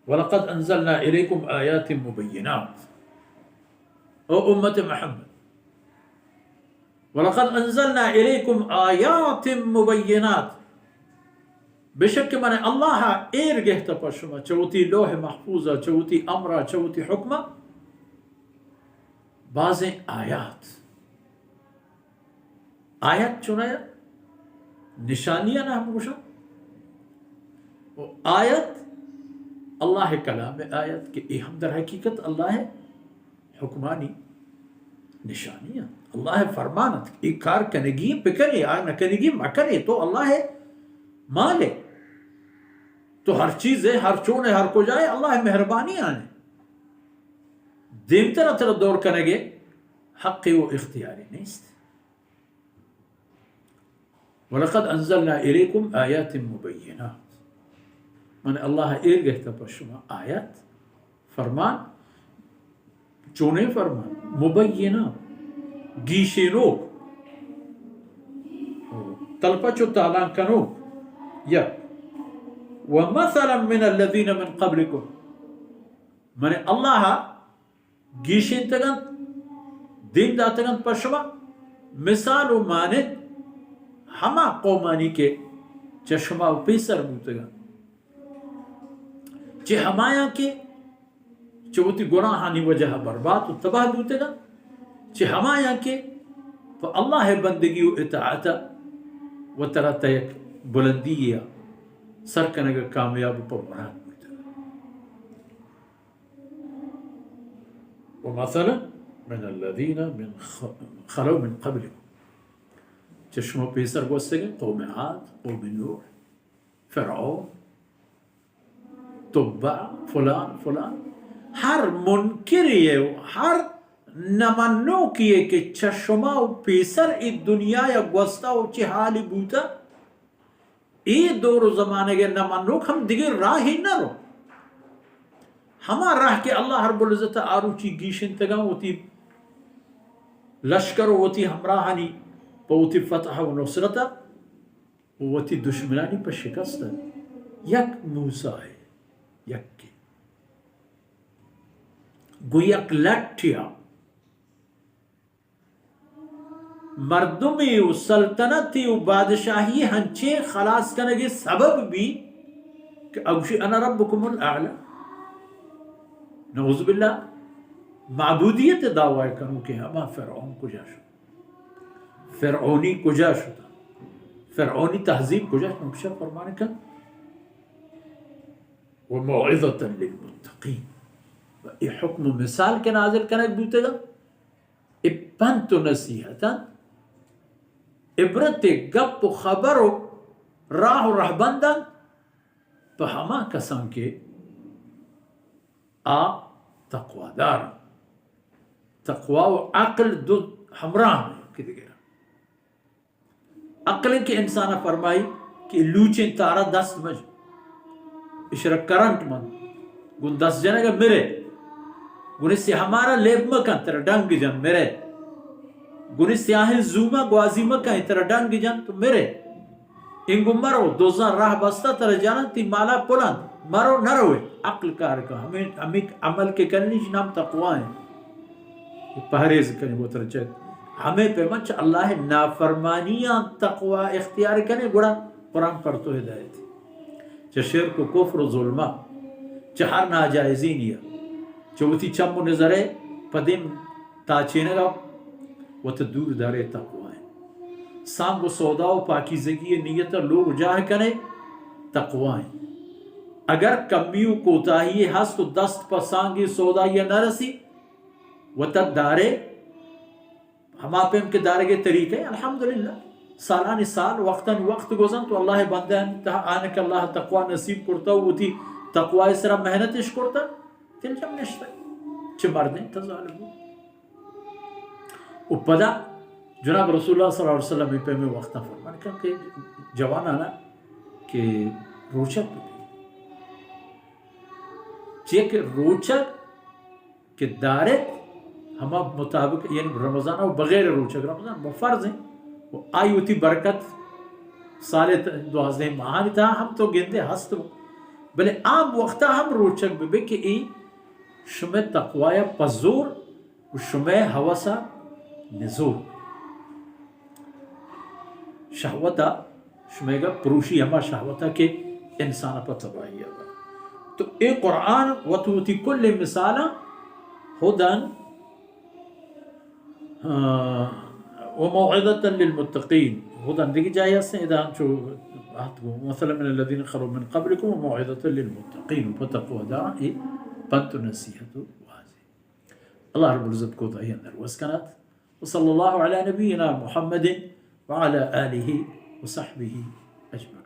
وَلَقَدْ أَنزَلْنَا إِلَيْكُمْ آيَاتٍ مُبَيِّنَاتٍ. او امت محمد، وَلَقَدْ أَنزَلْنَا إِلَيْكُمْ آيَاتٍ مُبَيِّنَاتٍ، بے شک کہ من اللہ ایر گہتا پشما چوتی لوح محفوظہ، چوتی امرہ، چوتی حکمہ، بعض آیات آیت چنایا نشانیاں نہ ہم گوشا وہ آیت اللہ کلام آیت کہ یہ ہم در حقیقت اللہ حکمانی نشانیاں اللہ فرمانت ایک کار کنگی بکنے آگ نہ کنگی مکنے تو اللہ مالک تو ہر چیز ہے، ہر چونے ہر کو جائے اللہ مہربانی آنے دیم طرح طرح دور کنگے حق و اختیاری نیست. وَلَقَدْ أَنزَلْنَا إِلَيْكُمْ آيَاتٍ مُبَيِّنَاتٍ من اللہ ایر گہتا پر شما آیات فرمان چونے فرمان مبینہ گیشینو تلپچو تالان کنو یا وَمَثَلًا مِّنَ الَّذِينَ مِن قَبْلِكُمْ من اللہ گیشین تگن دین داتگن پر شما مثال و مانت ہما قومانی کے چشمہ و پیسر بوتگن چہ ہمایا کے چوتی گناہانی وجہ برباد و تباہ بوتگن چہ ہمایا کے تو اللہ بندگی و اطاعت و طرح تیک بلندی یا سرکنگ کامیاب پر مراد بوتگن. ومثلا من الذین من خلو من قبلكم چشمہ پیسر گوستے گئے قوم عاد، قوم نوح، فرعون، تبع فلان فلان، ہر منکری ہے ہر نمنو کیے کہ چشمہ پیسر ای دنیا یا گوستا و چی حالی بوتا ای دور زمانے کے نمنو ہم دیگر راہ ہی نہ رو ہما راہ کے اللہ رب العزت آرو چی گیشن تگا ہوتی لشکر ہوتی ہمراہانی پوتی فتح و نصرتا وتی دشمنانی پر شکست یک موسیٰ ہے یک کے گو یک لٹیا مردمی و سلطنتی و بادشاہی ہنچے خلاص کرنے کے سبب بھی کہ اگوشی انا ربکم الاعلی نعوذ باللہ معبودیت دعوی کروں کہ ہما فرعون کجا شد فرعونی کجا شد فرعونی تہذیب کجا شد مبشر فرمانے کا وموعظتا للمتقین یہ حکم مثال کے نازل کرنے بوتے گا پنت و نصیحتا عبرت گپ و خبر و راہ و رہبندن تو ہما قسم کے تقوی دار تقوی و عقل دو ہمراہ ہیں کہ دیگر عقل کے انسانہ فرمائی کہ لوچیں تارا دست مجھ اشرا کرنٹ من گن دست جانے گا میرے گن سے ہمارا لیب مکن ترہ ڈنگ جان میرے گن سیاہیں زوما گوازی مکن ترہ ڈنگ جان تو میرے انگو مرو دوزان راہ بستا ترہ جانا تی مالا پلان مرو نہ روئے عقل کار کا ہمیں عمل کے کرنی نام تقوی ہیں پہریز کرنے وہ ترہ چاہتے ہمیں پہ منچ اللہ نافرمانیاں تقوی اختیار کرنے گوڑا قرآن پر تو ہدایت چہ شرک و کفر و ظلمہ چہ ہر ناجائزین یا چوتی چم و نظرے پدیم تاچینے گا وہ تو دور دارے تقوی ہیں سانگ و سودا و پاکیزگی نیت لوگ جاہ کرے تقوی ہیں اگر کمی و کوتاہی ہست و دست پر سانگی سودا یا نہ رسی وہ تب دارے ہما پہ ہم کے دارے کے طریقے الحمدللہ سالانی سال وقتاً وقت گزن تو اللہ بندہ آنے کہ اللہ تقوی نصیب کرتا وہ تھی تقوی اس طرح محنتش کرتا تل جب نشتا چھ مردیں تظالمون او پدا جناب رسول اللہ صلی اللہ علیہ وسلم پہ میں وقتاً فرمان کہ جوان آنا کہ روچک بھی چیک روچک کہ دارے ہما مطابق یعنی رمضان و بغیر روچک رمضان وہ فرض ہیں وہ آئی ہوتی برکت سالے 12 ماہ تھا ہم تو گندے ہست بل عام وقتا هم روچک ببه که این شما تقوای پزور و شما حواسا نزور شهوتا شما گا پروشی ہما شهوتا که انسان پا تباہی ہے. تو اے قرآن وتوتی کل مثالا هدى وموعظة للمتقين. هدى دیکھ جائے اس نے ادھا جو مثلا من الذين خلوا من قبلكم وموعظة للمتقين فتقوى داعي بنت نصيحة واضح. الله رب العزت کو دعائیں اندر واسکنات. وصلى الله على نبينا محمد وعلى آله وصحبه أجمعين.